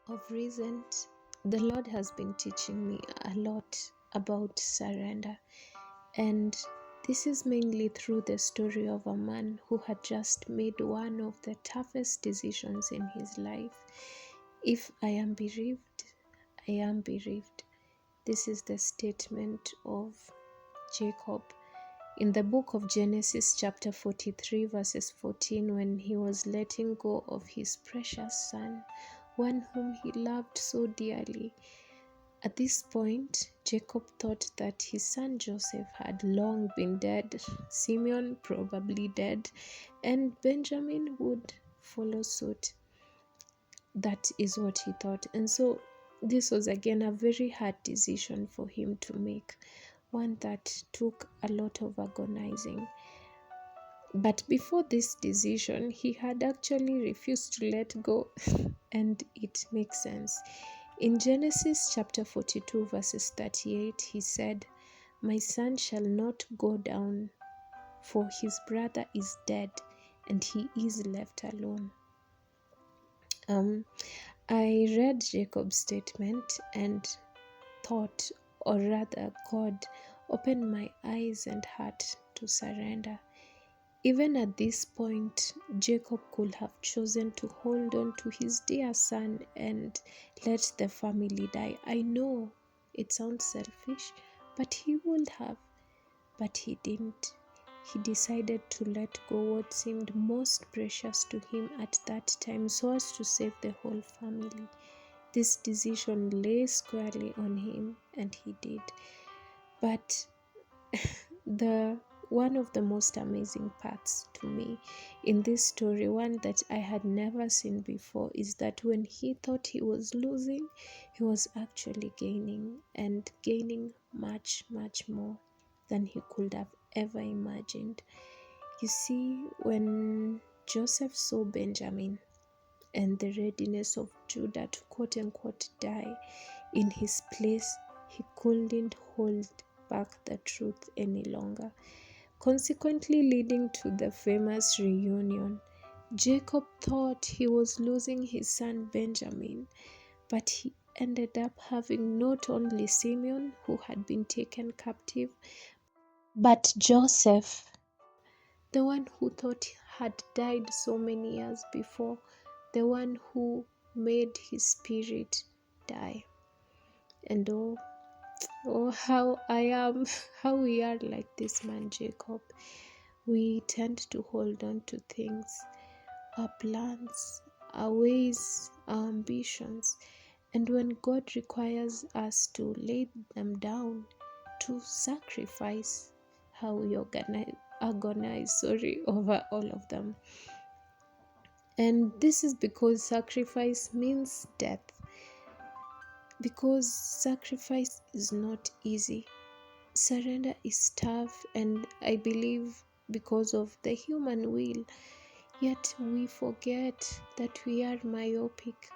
Of recent, the Lord has been teaching me a lot about surrender, and this is mainly through the story of a man who had just made one of the toughest decisions in his life. If I am bereaved, I am bereaved. This is the statement of Jacob in the book of Genesis, chapter 43, verses 14, when he was letting go of his precious son, one whom he loved so dearly. At this point, Jacob thought that his son Joseph had long been dead, Simeon probably dead, and Benjamin would follow suit. That is what he thought. And so this was again a very hard decision for him to make, one that took a lot of agonizing. But before this decision, he had actually refused to let go, and it makes sense. In Genesis chapter 42, verses 38, he said, "My son shall not go down, for his brother is dead, and he is left alone." I read Jacob's statement and thought, or rather, God opened my eyes and heart to surrender. Even at this point, Jacob could have chosen to hold on to his dear son and let the family die. I know it sounds selfish, but he would have. But he didn't. He decided to let go what seemed most precious to him at that time so as to save the whole family. This decision lay squarely on him, and he did. But one of the most amazing parts to me in this story, one that I had never seen before, is that when he thought he was losing, he was actually gaining, and gaining much, much more than he could have ever imagined. You see, when Joseph saw Benjamin and the readiness of Judah to quote unquote die in his place, he couldn't hold back the truth any longer, consequently leading to the famous reunion. Jacob thought he was losing his son Benjamin, but he ended up having not only Simeon, who had been taken captive, but Joseph, the one who thought had died so many years before, the one who made his spirit die. And how we are like this man Jacob. We tend to hold on to things, our plans, our ways, our ambitions, and when God requires us to lay them down, to sacrifice, how we agonize over all of them. And this is because sacrifice means death. Because sacrifice is not easy. Surrender is tough, and I believe because of the human will. Yet we forget that we are myopic,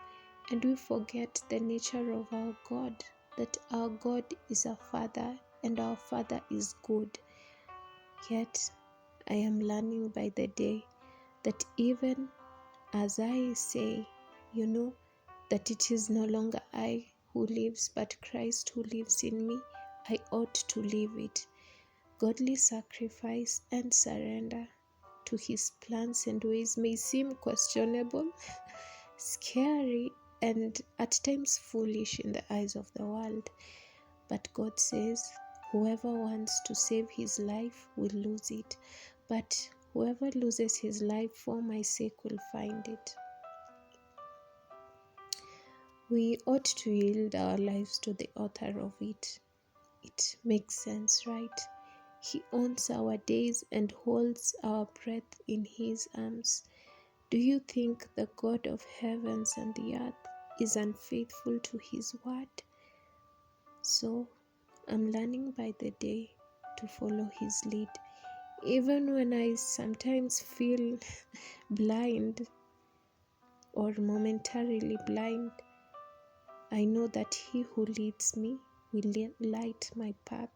and we forget the nature of our God, that our God is a Father and our Father is good. Yet I am learning by the day that even as I say, that it is no longer I who lives, but Christ who lives in me, I ought to live it. Godly sacrifice and surrender to his plans and ways may seem questionable, scary, and at times foolish in the eyes of the world. But God says, whoever wants to save his life will lose it, but whoever loses his life for my sake will find it. We ought to yield our lives to the author of it. It makes sense, right? He owns our days and holds our breath in his arms. Do you think the God of heavens and the earth is unfaithful to his word? So, I'm learning by the day to follow his lead. Even when I sometimes feel blind or momentarily blind, I know that he who leads me will light my path.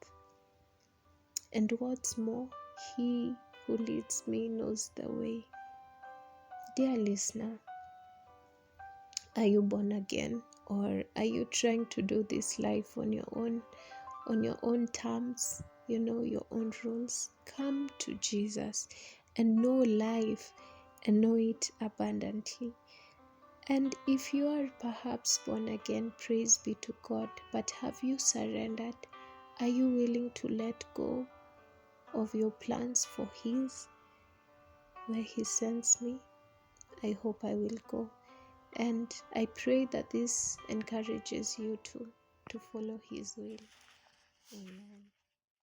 And what's more, he who leads me knows the way. Dear listener, Are you born again, or are you trying to do this life on your own terms, your own rules? Come to Jesus and know life and know it abundantly. And if you are perhaps born again, praise be to God, but have you surrendered? Are you willing to let go of your plans for His, where He sends me? I hope I will go. And I pray that this encourages you to follow His will. Amen.